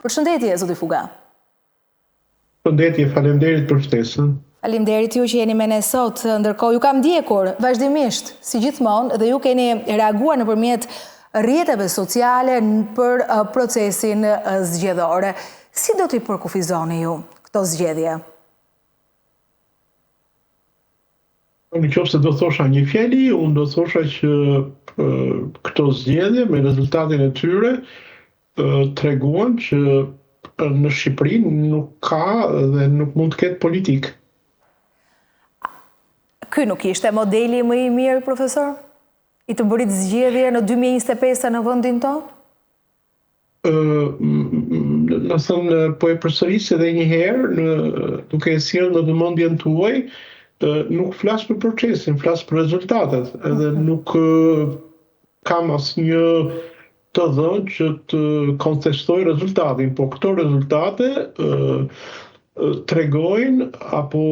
Përshëndetje, zoti Fuga. Përshëndetje, faleminderit për ftesën. Faleminderit ju që jeni me ne sot, ndërkohë ju kam ndjekur vazhdimisht, si gjithmonë, dhe ju keni reaguar nëpërmjet rrjeteve sociale për procesin zgjedhor. Si do t'i përkufizoni ju këto zgjedhje? Në qoftë se do thosha një fjali, unë do thosha që këto zgjedhje me rezultatin e tyre treguan që në Shqipëri nuk ka dhe nuk mund të ketë politikë. Ky nuk ishte modeli më i mirë, profesor? I të bërit zgjedhje në 2025 në vendin tonë? Në thënë, po e përsëris edhe një herë, duke e sjellë në vëmendjen tuaj, nuk flas për procesin, flas për rezultatet, edhe nuk kam asnjë të dhënë që të kontestoj rezultatin, po këto rezultate tregojnë apo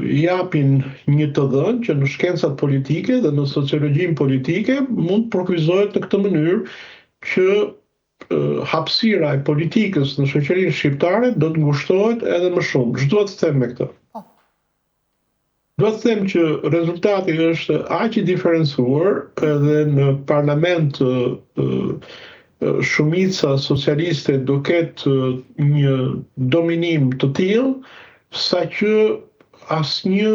japin një të dhënë që në shkencat politike dhe në sociologjinë politike mund të përkufizohet në këtë mënyrë që hapësira e politikës në shoqërinë shqiptare do të ngushtohet edhe më shumë. Ç'do të them me këtë? Do të them që rezultati është aq i diferencuar edhe në parlament shumica socialiste do ketë një dominim të tillë saqë asnjë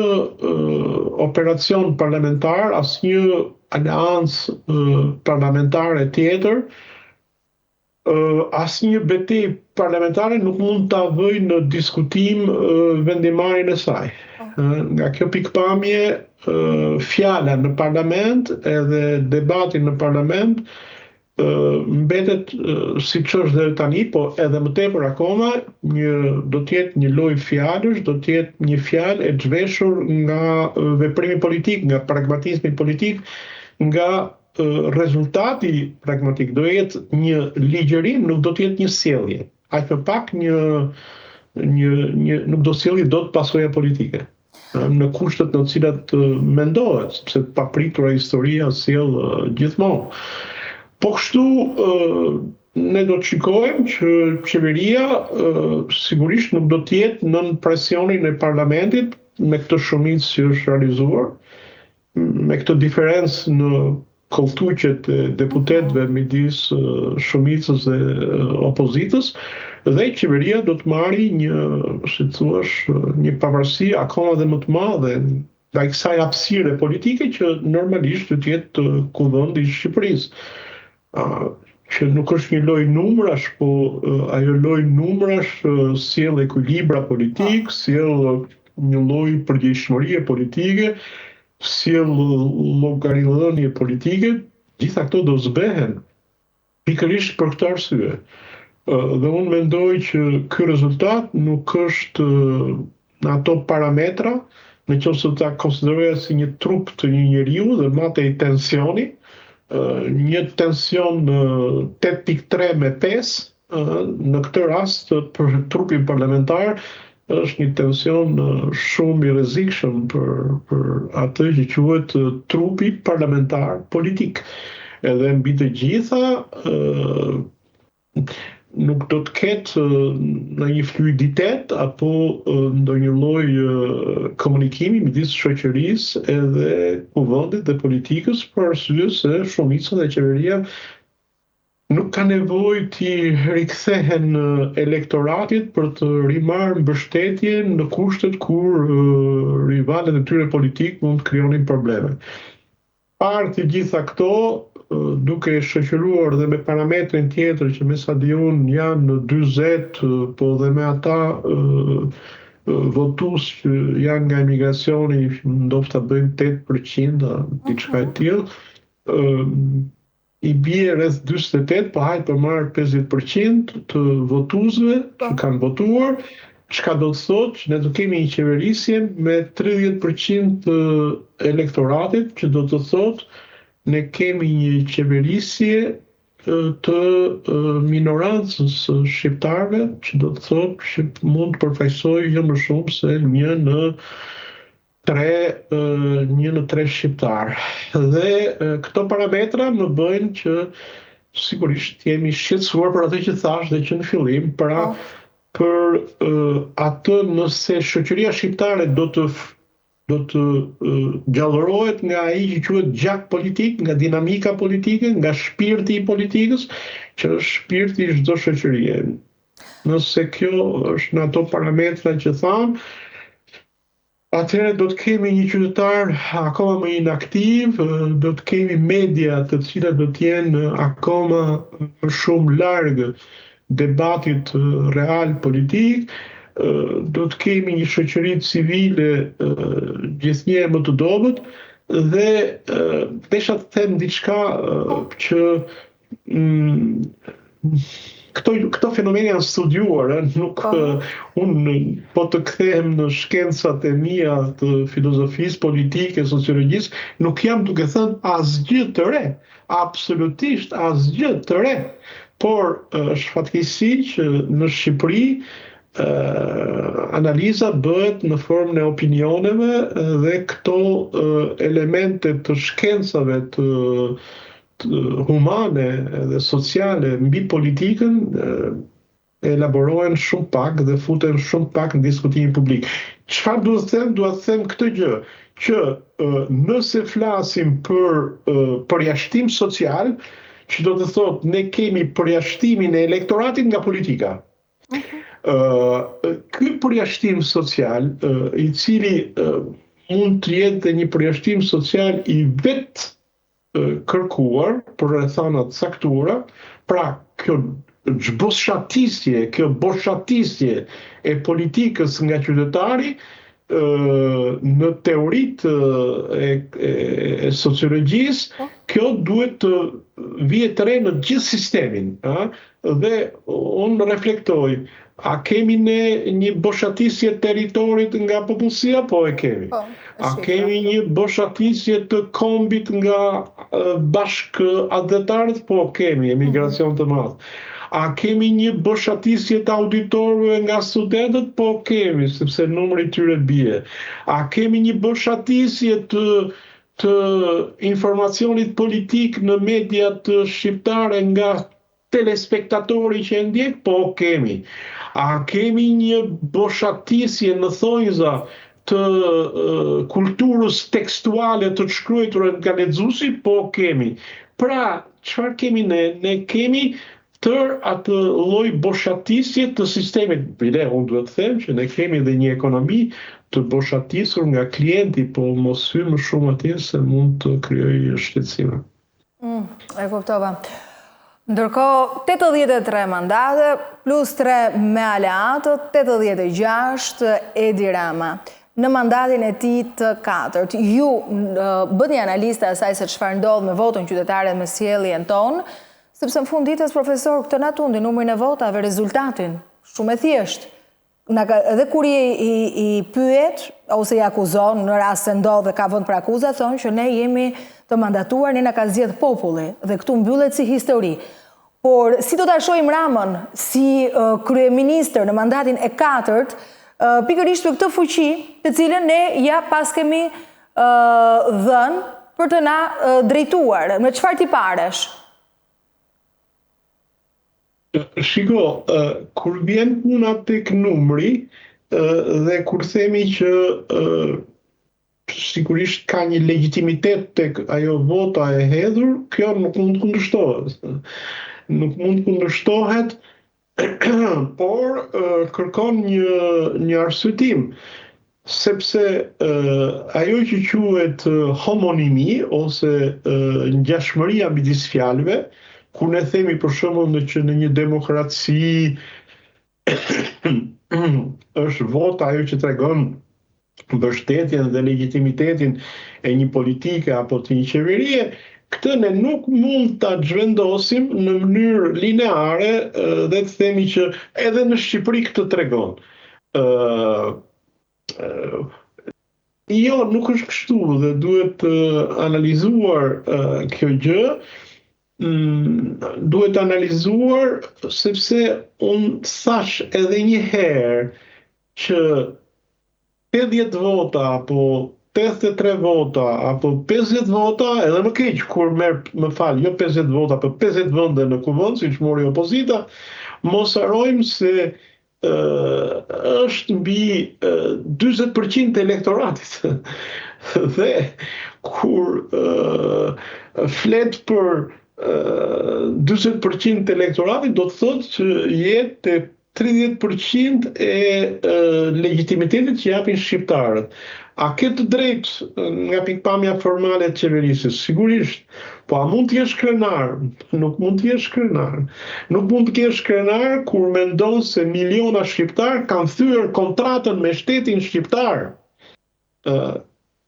operacion parlamentar, asnjë aleancë parlamentare tjetër, asnjë betejë parlamentare nuk mund ta vëjë në diskutim vendimarrjen e saj. Nga kjo pikpamje, fjala në parlament edhe debati në parlament mbetet siç është deri tani, po edhe më tepër akoma, do të jetë një lojë fjalësh, do të jetë një fjalë e zhveshur nga veprimi politik, nga pragmatizmi politik, nga rezultati pragmatik. Do jetë një ligjërim, nuk do të jetë një sjellje. Aq më pak nuk do sjellë dot pasoja politike. Në kushtet në të cilat mendohet, sepse papritura historia sjell gjithmonë. Po kështu ne do të shikojmë që qeveria sigurisht nuk do të jetë nën presionin e parlamentit me këtë shumicë që është realizuar, me këtë diferencë në kolltuqet e deputetëve midis shumicës dhe opozitës, dhe qeveria do të marrë si thua, një pavarësi akoma dhe më të madhe ndaj kësaj hapësire politike që normalisht do të jetë kuvendi i Shqipërisë. Që nuk është një lojë numrash, po ajo lojë numrash sjell ekuilibra politik, sjell një lloj përgjegjësirie politike, sjell llogaridhënie politike, gjitha këto do zbehen pikërisht për këtë arsye. Dhe unë mendoj që ky rezultat nuk është në ato parametra, nëse ta konsideroja si një trup të një njeriu dhe matej tensioni, një tension 8.3 me 5, në këtë rast për trupin parlamentar është një tension shumë i rrezikshëm për atë që quhet trupi parlamentar politik. Edhe mbi të gjitha nuk do të ketë në një fluiditet apo ndonjë lloj komunikimi midis shoqërisë edhe kuvendit dhe politikës për arsye se shumica dhe qeveria nuk ka nevojë të rikthehen elektoratit për të rimarrë mbështetje në kushtet kur rivalët e tyre politik mund të krijonin probleme. Parë të gjitha këto, duke shoqëruar dhe me parametrin tjetër që me sa di unë janë 40, po dhe me ata votues që janë nga emigracioni, ndoshta bëjnë 8%, diçka e tillë, i bie rreth 48, po hajt për marr 50% të votuesve që kanë votuar, çka do të thotë që ne do kemi një qeverisje me 30% të elektoratit, që do të thotë ne kemi një qeverisje të minorancës shqiptarëve, që do të thotë që mund të përfaqësojë jo më shumë se 1 në 3 shqiptar. Dhe këto parametra më bëjnë që sigurisht jemi shqetësuar për atë që thash dhe që në fillim, pra për atë nëse shoqëria shqiptare do të gjallërohet nga ai që quhet gjak politik, nga dinamika politike, nga shpirti i politikës, që është shpirti i çdo shoqërie. Nëse kjo është në ato parametra që tham, atëherë do të kemi një qytetar akoma më inaktiv, do të kemi media të cilat do të jenë akoma më shumë larg debatit real politik, do të kemi një shoqëri civile gjithnjëherë më të dobët dhe desha të them diçka që këto fenomene janë studiuar, nuk unë po të kthehem në shkencat e mia të filozofisë politike, sociologjisë, nuk jam duke thënë asgjë të re, absolutisht asgjë të re. Por është fatkeqësi që në Shqipëri analiza bëhet në formën e opinioneve dhe këto elemente të shkencave të humane dhe sociale mbi politikën elaborohen shumë pak dhe futen shumë pak në diskutimin publik. Çfarë duhet të them? Duhet të them këtë gjë, që nëse flasim për përjashtim social, që do të thotë ne kemi përjashtimin e elektoratit nga politika. Ky përjashtim social, i cili mund të jetë një përjashtim social i vetë kërkuar për rrethanat saktura, pra kjo zhboshatisje, kjo boshatisje e politikës nga qytetari, në teoritë e sociologjisë, kjo duhet të vijë të re në gjithë sistemin. Dhe unë reflektoj, a kemi ne një boshatisje teritorit nga popullsia? Po e kemi. A kemi një boshatisje të kombit nga bashkëadhetarët? Po kemi, emigracion të madh. A kemi një boshatisje të auditorëve nga studentët? Po kemi, sepse numri i tyre bie. A kemi një boshatisje të informacionit politik në mediat shqiptare nga telespektatori që e ndjek? Po kemi. A kemi një boshatisje në thonjza të kulturës tekstuale të shkruar nga lexuesi? Po kemi. Pra, çfarë kemi ne? Ne kemi tër atë lloj boshatisje të sistemit. Bile, unë duhet të them që ne kemi edhe një ekonomi të boshatisur nga klienti, po mos hy më shumë atje se mund të krijojë shqetësime. E kuptova. Ndërkohë, 83 mandate, plus 3 me aleatët, 86 Edi Rama. Në mandatin e tij të 4, ju bëni analiste asaj se çfarë ndodh me votën qytetare me sjelljen tonë, sepse në fund ditës, profesor, këtë na tundi numrin e votave, rezultatin, shumë e thjeshtë. Edhe kur i pyet, ose i akuzon, në rast se ndodh dhe ka vend për akuzat, thonë që ne jemi të mandatuar, ne na ka zgjedh populli, dhe këtu mbyllet si histori. Por, si do ta shohim Ramën si kryeministër në mandatin e 4, pikërisht për këtë fuqi, të cilën ne ja pas kemi dhënë për të na drejtuar, me çfarë ti paresh? Shiko, kur vjen puna tek numri dhe kur themi që sigurisht ka një legjitimitet tek ajo vota e hedhur, kjo nuk mund të kundërshtohet. Nuk mund të kundërshtohet, por kërkon një arsyetim, sepse ajo që quhet homonimi ose ngjashmëria midis fjalëve, kur ne themi për shembull që në një demokraci është vota ajo që tregon mbështetjen dhe legitimitetin e një politike apo të një qeverie, këtë ne nuk mund ta zhvendosim në mënyrë lineare dhe të themi që edhe në Shqipëri këtë tregon. Jo, nuk është kështu dhe duhet analizuar kjo gjë. Duhet analizuar sepse unë thash edhe një herë që 80 vota apo 83 vota apo 50 vota, edhe më keq kur më fal, jo 50 vota, por 50 vende në kuvend, siç mori opozita, mos harrojmë se është mbi 40% e elektoratit. Dhe kur flet për 40% e elektoratit, do të thotë që jetë 30% e legitimitetit që japin shqiptarët. A ke të drejtë nga pikpamja formale të qeverisës? Sigurisht, po a mund të jesh krenar? Nuk mund të jesh krenar. Nuk mund të jesh krenar kur mendon se miliona shqiptar kanë thyer kontratën me shtetin shqiptar.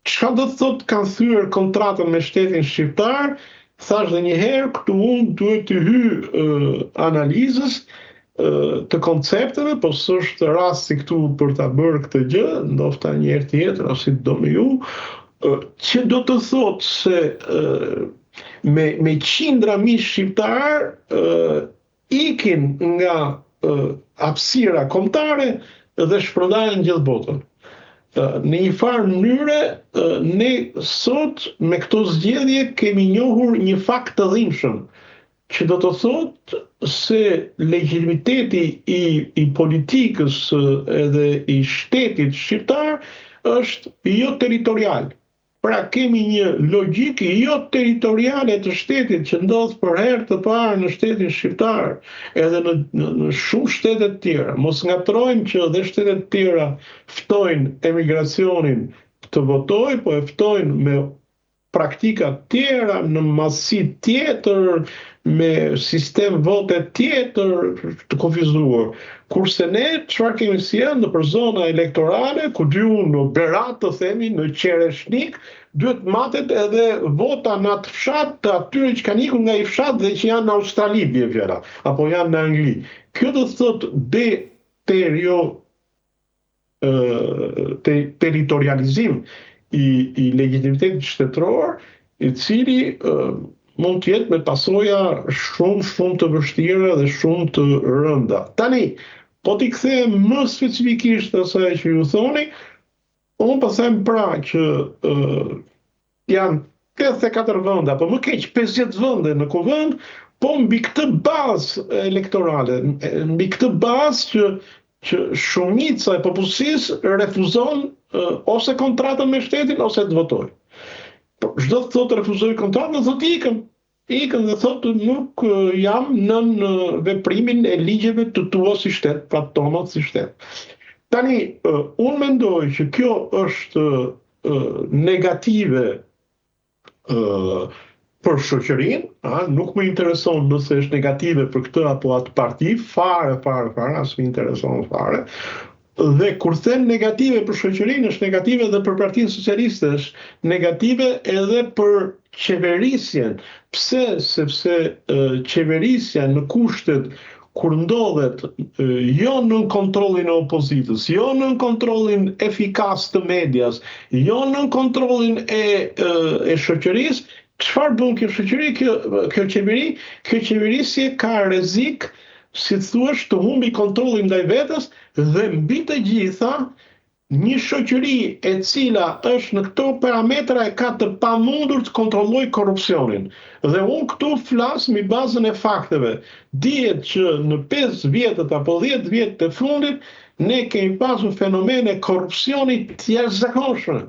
Çka do të thotë kanë thyer kontratën me shtetin shqiptar? Thash dhe një herë, këtu unë duhet të hy analizës të koncepteve, po s'është rasti këtu për ta bërë këtë gjë, ndoshta një herë tjetër, ose do me ju, që do të thotë se me qindra mijë shqiptar ikin nga hapësira kombëtare dhe shpërndahen gjithë botën. Në një farë mënyre, ne sot me këto zgjedhje kemi njohur një fakt të dhimbshëm, që do të thotë se legitimiteti i politikës edhe i shtetit shqiptar është jo territorial. Pra kemi një logjikë jo territoriale të shtetit që ndodh për herë të parë në shtetin shqiptar, edhe në shumë shtete të tjera. Mos ngatrojmë që edhe shtetet të tjera ftojnë emigracionin të votojë, po e ftojnë me praktika tjera, në masi tjetër, me sistem vote tjetër të kufizuar. Kurse ne, çfarë kemi sjellë në për zona elektorale, ku diun në Berat të themi, në Qereshnik, duhet matet edhe vota në atë fshat të atyre që kanë ikur nga i fshat dhe që janë në Australi, bie fjala, apo janë në Angli. Kjo do të thotë territorializim i legitimitetit shtetëror, i cili mund të jetë me pasoja shumë të vështira dhe shumë të rënda. Tani, po t'i kthehem më specifikisht asaj që ju thoni, unë po them pra që janë 84 vende, apo më keq 50 vende në kuvend, po mbi këtë bazë elektorale, mbi këtë bazë që shumica e popullsisë refuzon ose kontratën me shtetin ose të votojë. Çdo të thotë refuzoj kontratën, do thotë ikën dhe thotë nuk jam nën veprimin e ligjeve të tua si shtet, pra tonat si shtet. Tani, unë mendoj që kjo është negative për shoqërinë, nuk më intereson nëse është negative për këtë apo atë parti, fare, as më intereson fare. Dhe kur them negative për shoqërinë, është negative edhe për Partinë Socialiste, është negative edhe për qeverisjen. Pse? Sepse qeverisja në kushtet kur ndodhet jo në kontrollin e opozitës, jo në kontrollin efikas të medias, jo në kontrollin e shoqërisë, çfarë bën kjo shoqëri, kjo qeveri? Kjo qeverisje ka rrezik, si thuaç, të humbi kontrollin ndaj vetes dhe mbi të gjitha një shoqëri e cila është në këto parametra e ka të pamundur të kontrollojë korrupsionin. Dhe unë këtu flas mbi bazën e fakteve. Dihet që në 5 vjetët apo 10 vjetët e fundit ne kemi pasur fenomene korrupsioni të jashtëzakonshme,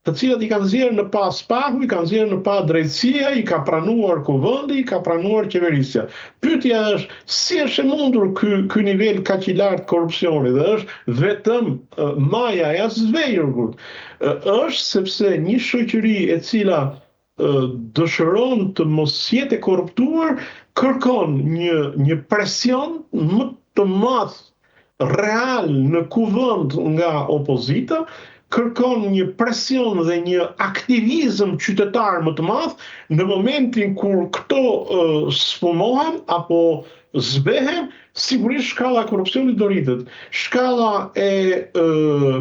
të cilat i kanë nxjerrë në pa spaku, i kanë nxjerrë në pa drejtësia, i ka pranuar kuvendi, i ka pranuar qeverisja. Pyetja është, si është e mundur ky nivel kaq i lartë korrupsioni, dhe është vetëm maja e asvejurgut. Është sepse një shoqëri e cila dëshiron të mos jetë e korruptuar, kërkon një presion më të madh real në kuvend nga opozita, kërkon një presion dhe një aktivizëm qytetar më të madh në momentin kur këto sfumohen apo zbehen, sigurisht shkalla e korrupsionit do rritet. Shkalla e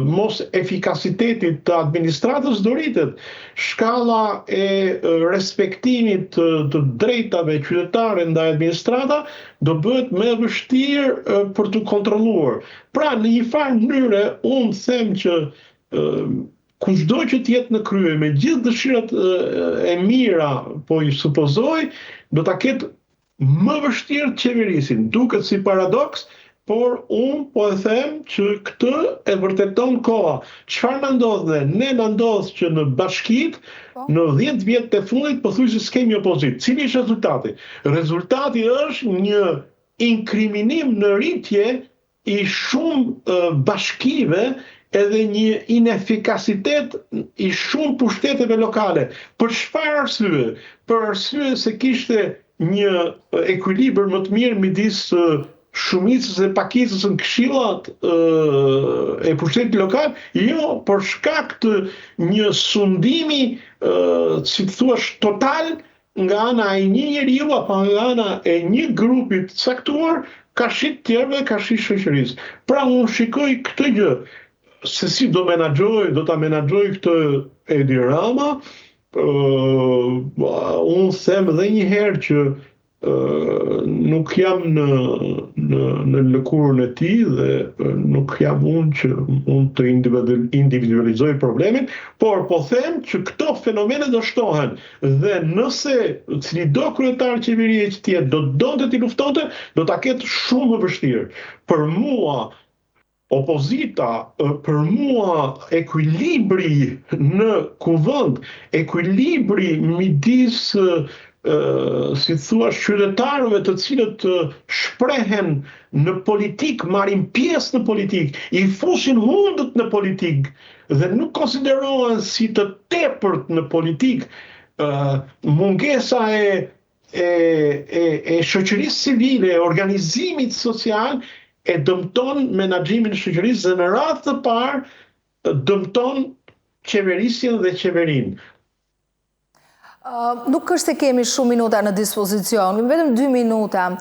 mos efikasitetit të administratës do rritet. Shkalla e respektimit të drejtave qytetare ndaj administrata do bëhet më e vështirë për të kontrolluar. Pra, në një farë mënyre, unë them që kushdo që t'jetë në krye, me gjithë dëshirat e mira, po i supozoj, do ta ketë më vështirë të qeverisin. Duket si paradoks, por unë po e them që këtë e vërteton koha. Çfarë na ndodh ne? Ne na ndodh që në bashkitë, në 10 vjet të fundit, pothuajse s'kemi opozitë. Cili është rezultati? Rezultati është një inkriminim në rritje i shumë bashkive edhe një inefikasitet i shumë pushteteve lokale. Për çfarë arsye? Për arsye se kishte një ekuilibër më të mirë midis shumicës e pakicës në këshillat e pushtetit lokal, jo për shkak të një sundimi, si të thuash, total nga ana e një njeriu apo nga ana e një grupi të caktuar, kashi të tjerëve, kashi shoqërisë. Pra unë shikoj këtë gjë, se si do ta menaxhoj këtë Edi Rama, unë them edhe një herë që nuk jam në lëkurën e tij dhe nuk jam unë që mund të individualizoj problemin, por po them që këto fenomene do shtohen dhe nëse cilido kryetar qeverie që tjetë do donte t'i luftonte, do ta ketë shumë më vështirë. Për mua opozita, për mua ekuilibri në kuvend, ekuilibri midis si thua qytetarëve të cilët shprehen në politik, marrin pjesë në politik, i fushin hundët në politik dhe nuk konsiderohen si të tepërt në politik, mungesa e shoqërisë civile, e organizimit social e dëmton menaxhimin e shoqërisë dhe në radhë të parë dëmton qeverisjen dhe qeverinë. Nuk është se kemi shumë minuta në dispozicion, kemi vetëm 2 minuta.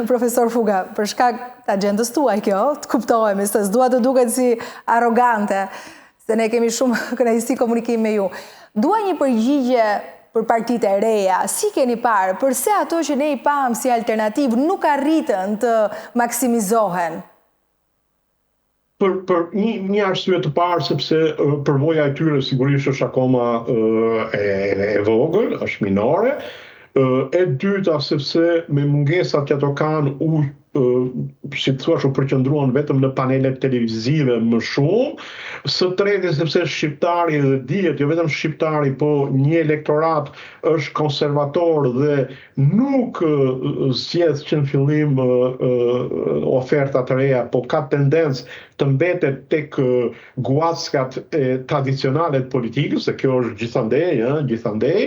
Profesor Fuga, për shkak të agjendës tuaj kjo, të kuptohemi, se s'dua të duket si arrogante, se ne kemi shumë kënaqësi komunikim me ju. Dua një përgjigje për partitë e reja. Si keni parë, përse ato që ne i pam si alternativë nuk arritën të maksimizohen? Për një arsye të parë, sepse përvoja e tyre sigurisht është akoma e vogël, është minore. E dyta, sepse me mungesat që ato kanë si të thuash u përqendruan vetëm në panelet televizive më shumë. Së treti, sepse shqiptari dhe dihet, jo vetëm shqiptari, po një elektorat është konservator dhe nuk zgjedh që në fillim oferta të reja, po ka tendencë të mbetet tek guackat tradicionale të politikës, se kjo është gjithandej,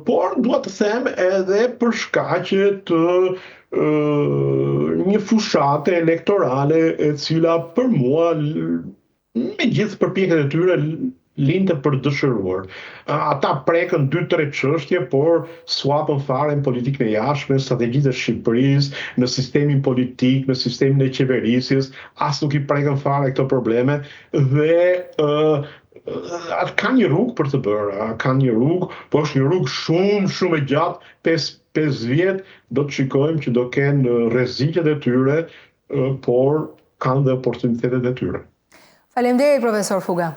por dua të them edhe për shkaqe të një fushate elektorale e cila për mua me gjithë përpjekjet e tyre linte për dëshiruar. Ata prekën 2-3 çështje, por suapën fare në politikën e jashtme, strategjitë e Shqipërisë, në sistemin politik, në sistemin e qeverisjes, as nuk i prekën fare këto probleme dhe ka një rrugë për të bërë, ka një rrugë, po është një rrugë shumë e gjatë, 5 vjet do të shikojmë që do kenë rreziqet e tyre, por kanë dhe oportunitetet e tyre. Faleminderit, profesor Fuga.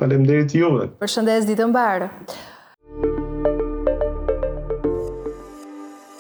Faleminderit juve. Përshëndes, ditë mbarë.